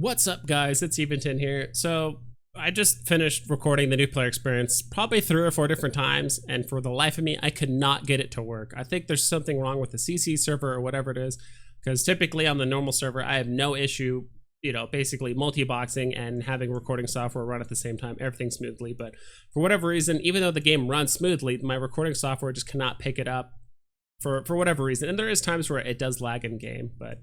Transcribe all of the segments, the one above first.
What's up, guys? It's Eventon here. So I just finished recording the new player experience probably 3 or 4 different times, and for the life of me, I could not get it to work. I think there's something wrong with the CC server or whatever it is, because typically on the normal server, I have no issue, basically multi-boxing and having recording software run at the same time, everything smoothly. But for whatever reason, even though the game runs smoothly, my recording software just cannot pick it up for whatever reason. And there is times where it does lag in game, but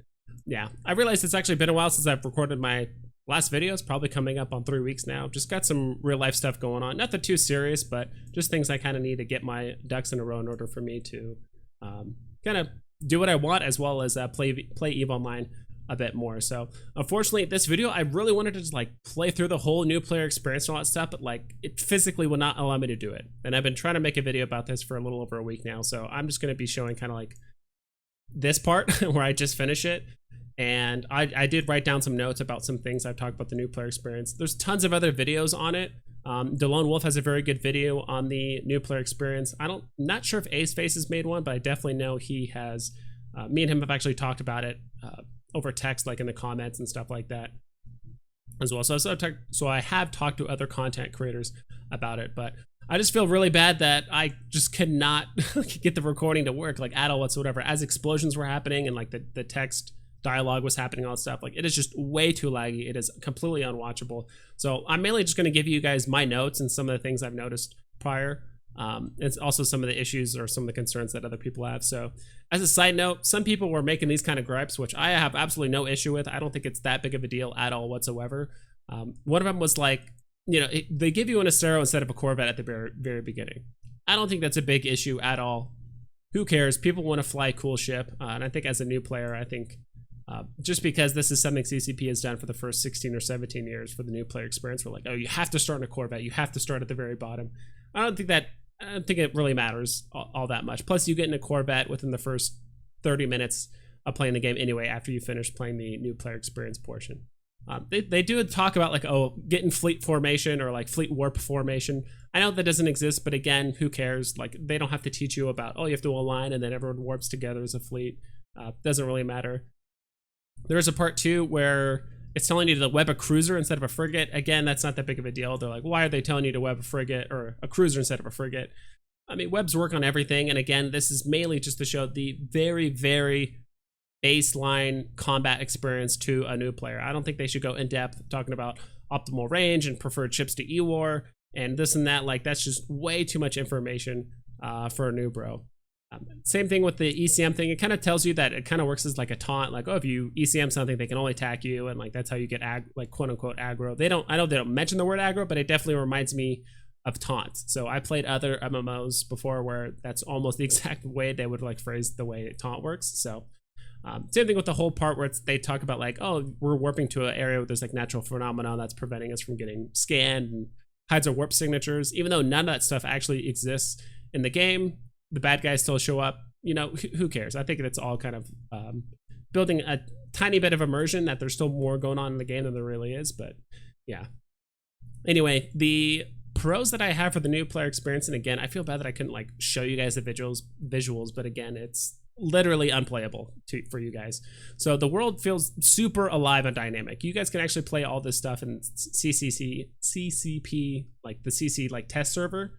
yeah, I realized it's actually been a while since I've recorded my last video. It's probably coming up on 3 weeks now. Just got some real life stuff going on. Nothing too serious, but just things I kind of need to get my ducks in a row in order for me to kind of do what I want, as well as play EVE Online a bit more. So unfortunately, this video, I really wanted to just like play through the whole new player experience and all that stuff, but like it physically will not allow me to do it. And I've been trying to make a video about this for a little over a week now. So I'm just going to be showing kind of like this part where I just finish it. And I did write down some notes about some things I've talked about the new player experience. There's tons of other videos on it. DeLone Wolf has a very good video on the new player experience. Not sure if Ace Face has made one, but I definitely know he has. Me and him have actually talked about it over text, like in the comments and stuff like that as well. So I have talked to other content creators about it, but I just feel really bad that I just could not get the recording to work like at all whatsoever. As explosions were happening and like the text dialogue was happening, all that stuff, like it is just way too laggy. It is completely unwatchable. So I'm mainly just going to give you guys my notes and some of the things I've noticed prior. It's also some of the issues or some of the concerns that other people have. So as a side note, some people were making these kind of gripes, which I have absolutely no issue with. I don't think it's that big of a deal at all whatsoever. One of them was like, they give you an Astero instead of a Corvette at the very, very beginning. I don't think that's a big issue at all. Who cares? People want to fly a cool ship. And I think as a new player, I think just because this is something CCP has done for the first 16 or 17 years for the new player experience, we're like, oh, you have to start in a Corvette. You have to start at the very bottom. I don't think it really matters all that much. Plus, you get in a Corvette within the first 30 minutes of playing the game anyway, after you finish playing the new player experience portion. They do talk about like, oh, getting fleet formation or like fleet warp formation. I know that doesn't exist, but again, who cares? Like, they don't have to teach you about, oh, you have to align and then everyone warps together as a fleet. Doesn't really matter. There's a part 2 where it's telling you to web a cruiser instead of a frigate. Again, that's not that big of a deal. They're like, why are they telling you to web a frigate or a cruiser instead of a frigate? I mean, webs work on everything. And again, this is mainly just to show the very, very baseline combat experience to a new player. I don't think they should go in depth talking about optimal range and preferred ships to E-War and this and that. Like, that's just way too much information for a new bro. Same thing with the ECM thing. It kind of tells you that it kind of works as like a taunt, like, oh, if you ECM something, they can only attack you, and like that's how you get like quote unquote aggro. I know they don't mention the word aggro, but it definitely reminds me of taunts. So I played other MMOs before where that's almost the exact way they would like phrase the way taunt works. So same thing with the whole part where they talk about like, oh, we're warping to an area where there's like natural phenomenon that's preventing us from getting scanned and hides our warp signatures. Even though none of that stuff actually exists in the game, the bad guys still show up. Who cares? I think it's all kind of building a tiny bit of immersion that there's still more going on in the game than there really is. But yeah. Anyway, the pros that I have for the new player experience, and again, I feel bad that I couldn't like show you guys the visuals, but again, it's literally unplayable for you guys. So the world feels super alive and dynamic. You guys can actually play all this stuff in CCP, like the CC like test server.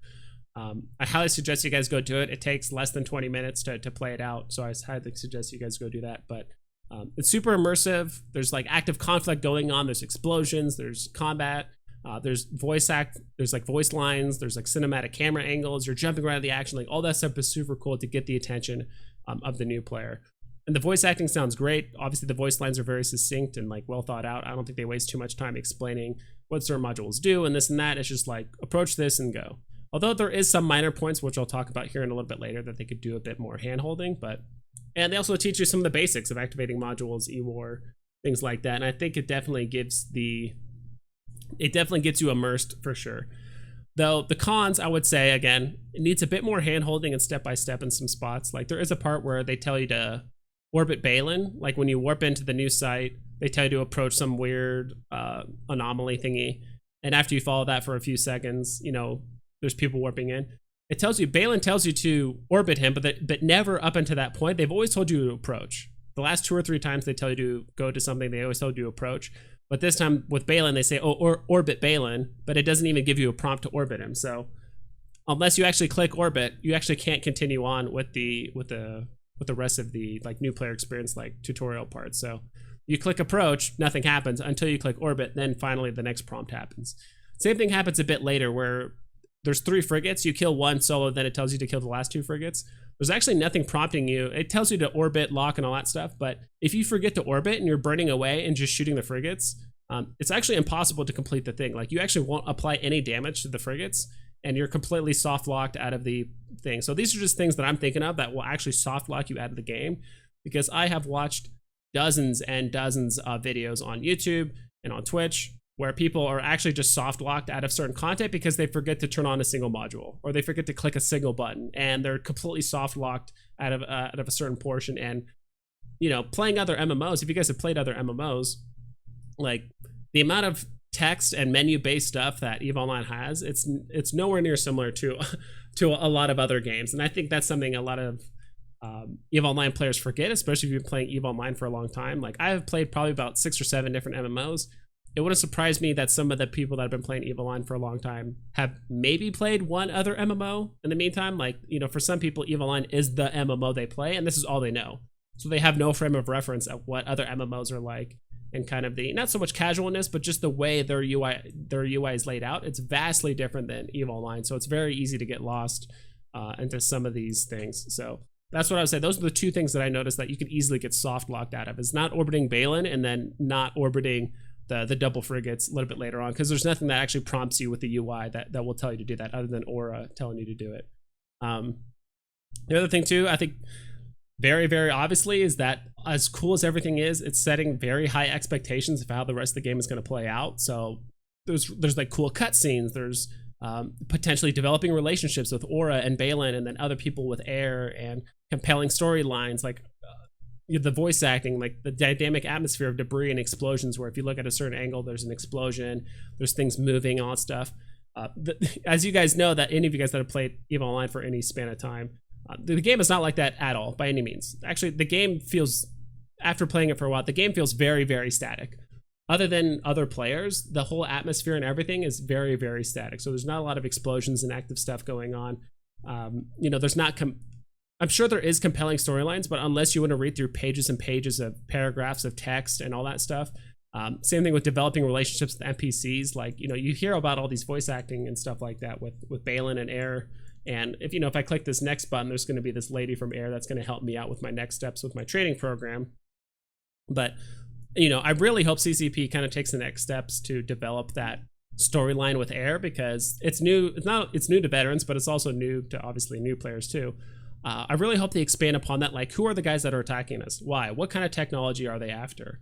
I highly suggest you guys go do it. It takes less than 20 minutes to play it out. So I highly suggest you guys go do that. But it's super immersive. There's like active conflict going on. There's explosions. There's combat. There's there's like voice lines. There's like cinematic camera angles. You're jumping around the action. Like all that stuff is super cool to get the attention of the new player. And the voice acting sounds great. Obviously, the voice lines are very succinct and like well thought out. I don't think they waste too much time explaining what certain modules do and this and that. It's just like approach this and go. Although there is some minor points, which I'll talk about here in a little bit later, that they could do a bit more hand-holding, and they also teach you some of the basics of activating modules, E-War, things like that. And I think it definitely gets you immersed for sure. Though the cons, I would say, again, it needs a bit more hand-holding and step-by-step in some spots. Like there is a part where they tell you to orbit Balin. Like when you warp into the new site, they tell you to approach some weird anomaly thingy. And after you follow that for a few seconds, there's people warping in. It tells you, Balin tells you to orbit him, but never up until that point. They've always told you to approach. The last 2 or 3 times they tell you to go to something, they always told you to approach. But this time with Balin, they say, oh, or orbit Balin, but it doesn't even give you a prompt to orbit him. So unless you actually click orbit, you actually can't continue on with the rest of the like new player experience, like tutorial parts. So you click approach, nothing happens until you click orbit, then finally the next prompt happens. Same thing happens a bit later where there's 3 frigates, you kill one solo, then it tells you to kill the last 2 frigates. There's actually nothing prompting you. It tells you to orbit, lock, and all that stuff, but if you forget to orbit and you're burning away and just shooting the frigates, it's actually impossible to complete the thing. Like, you actually won't apply any damage to the frigates, and you're completely soft locked out of the thing. So these are just things that I'm thinking of that will actually soft lock you out of the game, because I have watched dozens and dozens of videos on YouTube and on Twitch where people are actually just soft locked out of certain content because they forget to turn on a single module, or they forget to click a single button, and they're completely soft locked out of a certain portion. And you know, playing other MMOs, if you guys have played other MMOs, like the amount of text and menu based stuff that EVE Online has, it's nowhere near similar to a lot of other games. And I think that's something a lot of EVE Online players forget, especially if you've been playing EVE Online for a long time. Like, I have played probably about 6 or 7 different MMOs. It wouldn't surprise me that some of the people that have been playing EVE Online for a long time have maybe played one other MMO in the meantime. Like, you know, for some people, EVE Online is the MMO they play, and this is all they know. So they have no frame of reference of what other MMOs are like, and kind of the, not so much casualness, but just the way their UI is laid out. It's vastly different than EVE Online, so it's very easy to get lost into some of these things. So that's what I would say. Those are the 2 things that I noticed that you can easily get soft locked out of, is not orbiting Balin and then not orbiting the double frigates a little bit later on, because there's nothing that actually prompts you with the UI that will tell you to do that, other than Aura telling you to do it. The other thing too, I think very, very obviously, is that as cool as everything is, it's setting very high expectations of how the rest of the game is going to play out. So there's like cool cutscenes, there's potentially developing relationships with Aura and Balin, and then other people with Air, and compelling storylines, like the voice acting, like the dynamic atmosphere of debris and explosions, where if you look at a certain angle, there's an explosion, there's things moving, all that stuff. As you guys know, that any of you guys that have played EVE Online for any span of time, the game is not like that at all, by any means. Actually, the game feels, after playing it for a while, the game feels very, very static. Other than other players, the whole atmosphere and everything is very, very static. So there's not a lot of explosions and active stuff going on. You know, there's not... I'm sure there is compelling storylines, but unless you want to read through pages and pages of paragraphs of text and all that stuff, same thing with developing relationships with NPCs. Like, you know, you hear about all these voice acting and stuff like that with Balin and Air. And if I click this next button, there's going to be this lady from Air that's going to help me out with my next steps with my training program. But, you know, I really hope CCP kind of takes the next steps to develop that storyline with Air, because it's new. It's new to veterans, but it's also new to obviously new players too. I really hope they expand upon that. Like, who are the guys that are attacking us? Why? What kind of technology are they after?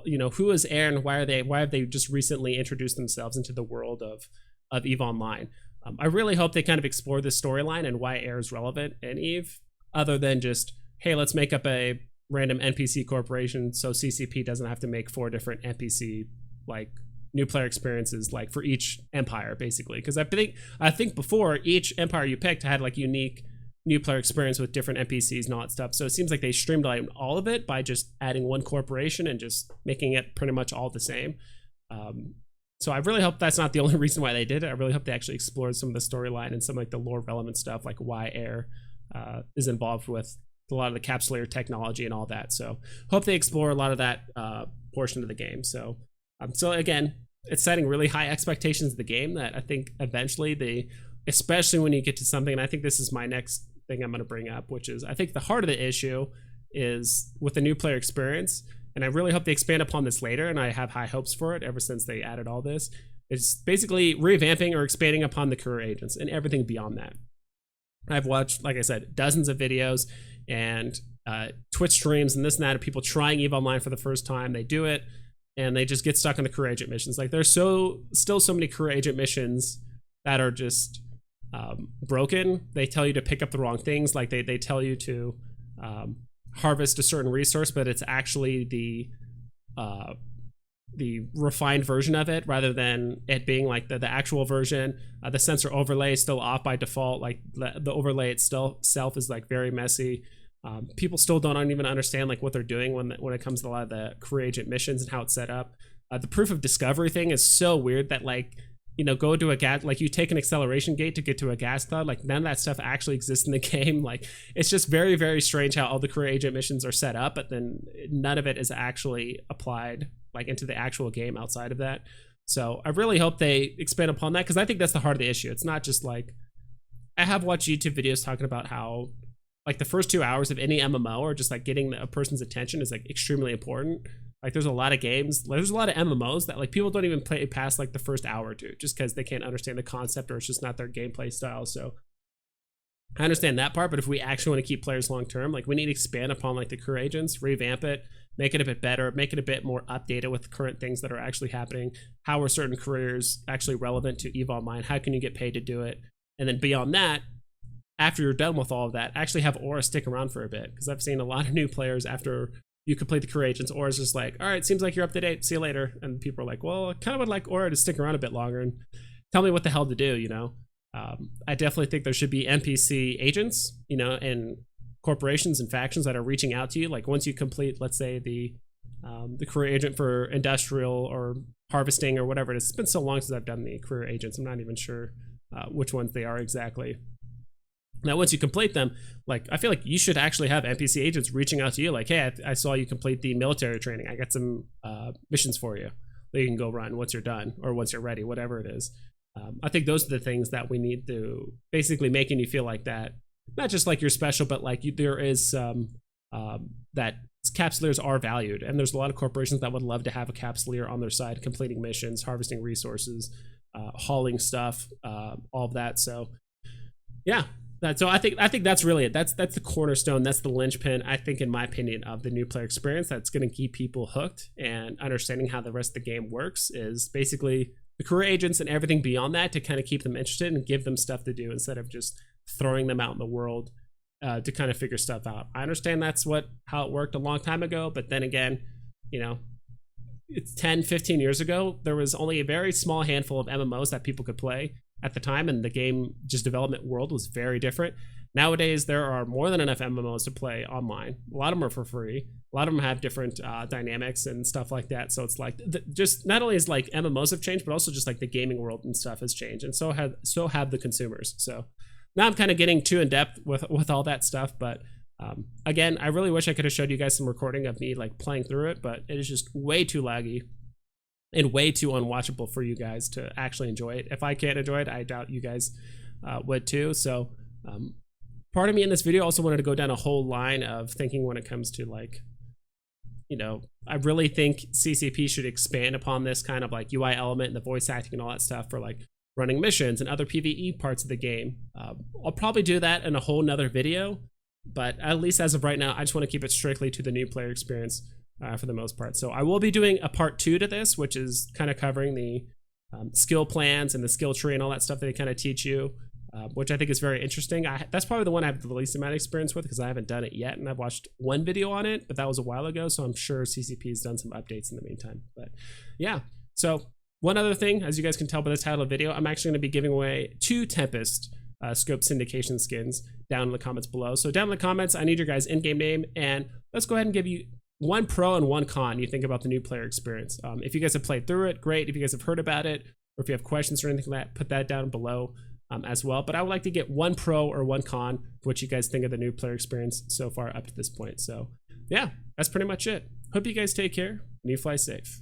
You know, who is Air, and why have they just recently introduced themselves into the world of EVE Online? I really hope they kind of explore this storyline and why Air is relevant in EVE, other than just, hey, let's make up a random NPC corporation so CCP doesn't have to make 4 different NPC like new player experiences, like for each empire, basically. Because I think before, each empire you picked had like unique new player experience with different NPCs and all that stuff. So it seems like they streamlined all of it by just adding one corporation and just making it pretty much all the same. So I really hope that's not the only reason why they did it. I really hope they actually explored some of the storyline and some like the lore relevant stuff, like why Air is involved with a lot of the capsulator technology and all that. So hope they explore a lot of that portion of the game. So again, it's setting really high expectations of the game that I think eventually especially when you get to something, and I think this is my next thing I'm going to bring up, which is I think the heart of the issue is with the new player experience, and I really hope they expand upon this later, and I have high hopes for it ever since they added all this. It's basically revamping or expanding upon the career agents and everything beyond that. I've watched, like I said, dozens of videos and Twitch streams and this and that of people trying EVE Online for the first time. They do it, and they just get stuck in the career agent missions. Like, there's still so many career agent missions that are just broken. They tell you to pick up the wrong things. Like they tell you to harvest a certain resource, but it's actually the refined version of it rather than it being like the actual version. The sensor overlay is still off by default. Like the overlay itself is like very messy. People still don't even understand like what they're doing when it comes to a lot of the career agent missions and how it's set up. The proof of discovery thing is so weird that like, you know, go to a gas, like you take an acceleration gate to get to a gas cloud, like none of that stuff actually exists in the game. Like it's just very, very strange how all the career agent missions are set up, but then none of it is actually applied like into the actual game outside of that. So I really hope they expand upon that, because I think that's the heart of the issue. It's not just like, I have watched YouTube videos talking about how like the first 2 hours of any MMO or just like getting a person's attention is like extremely important. Like there's a lot of games, there's a lot of MMOs that like people don't even play past like the first hour or two just because they can't understand the concept or it's just not their gameplay style. So I understand that part, but if we actually want to keep players long term, like we need to expand upon like the career agents, revamp it, make it a bit better, make it a bit more updated with current things that are actually happening. How are certain careers actually relevant to EVE Online? How can you get paid to do it? And then beyond that, after you're done with all of that, actually have Aura stick around for a bit, because I've seen a lot of new players after you complete the career agents, Aura's just like, all right, seems like you're up to date, see you later. And people are like, well, I kind of would like Aura to stick around a bit longer and tell me what the hell to do, you know? I definitely think there should be NPC agents, you know, and corporations and factions that are reaching out to you. Like once you complete, let's say the career agent for industrial or harvesting or whatever it is. It's been so long since I've done the career agents, I'm not even sure which ones they are exactly. Now, once you complete them, like I feel like you should actually have NPC agents reaching out to you like, hey, I saw you complete the military training. I got some missions for you that you can go run once you're done or once you're ready, whatever it is. I think those are the things that we need to basically making you feel like that. Not just like you're special, but like there is that capsuleers are valued. And there's a lot of corporations that would love to have a capsuleer on their side, completing missions, harvesting resources, hauling stuff, all of that. So yeah. So I think that's really it. That's the cornerstone. That's the linchpin, I think, in my opinion, of the new player experience. That's going to keep people hooked, and understanding how the rest of the game works is basically the career agents and everything beyond that to kind of keep them interested and give them stuff to do instead of just throwing them out in the world to kind of figure stuff out. I understand that's how it worked a long time ago, but then again, you know, it's 10, 15 years ago, there was only a very small handful of MMOs that people could play at the time, and the game just development world was very different. Nowadays, there are more than enough MMOs to play online. A lot of them are for free. A lot of them have different dynamics and stuff like that. So it's like just not only is like MMOs have changed, but also just like the gaming world and stuff has changed, and so have the consumers. So now I'm kind of getting too in depth with all that stuff, but again, I really wish I could have showed you guys some recording of me like playing through it, but it is just way too laggy and way too unwatchable for you guys to actually enjoy it. If I can't enjoy it, I doubt you guys would too. So part of me in this video also wanted to go down a whole line of thinking when it comes to like, you know, I really think CCP should expand upon this kind of like UI element and the voice acting and all that stuff for like running missions and other PvE parts of the game. I'll probably do that in a whole nother video, but at least as of right now, I just want to keep it strictly to the new player experience for the most part. So I will be doing a part 2 to this, which is kind of covering the skill plans and the skill tree and all that stuff that they kind of teach you, which I think is very interesting. That's probably the one I have the least amount of experience with because I haven't done it yet, and I've watched one video on it, but that was a while ago, so I'm sure CCP has done some updates in the meantime. But yeah, so one other thing, as you guys can tell by the title of the video, I'm actually going to be giving away 2 Tempest scope syndication skins down in the comments below. So down in the comments, I need your guys' in-game name, and let's go ahead and give you 1 pro and 1 con you think about the new player experience. If you guys have played through it, great. If you guys have heard about it, or if you have questions or anything like that, put that down below as well. But I would like to get 1 pro or 1 con for what you guys think of the new player experience so far up to this point. So yeah, that's pretty much it. Hope you guys take care and you fly safe.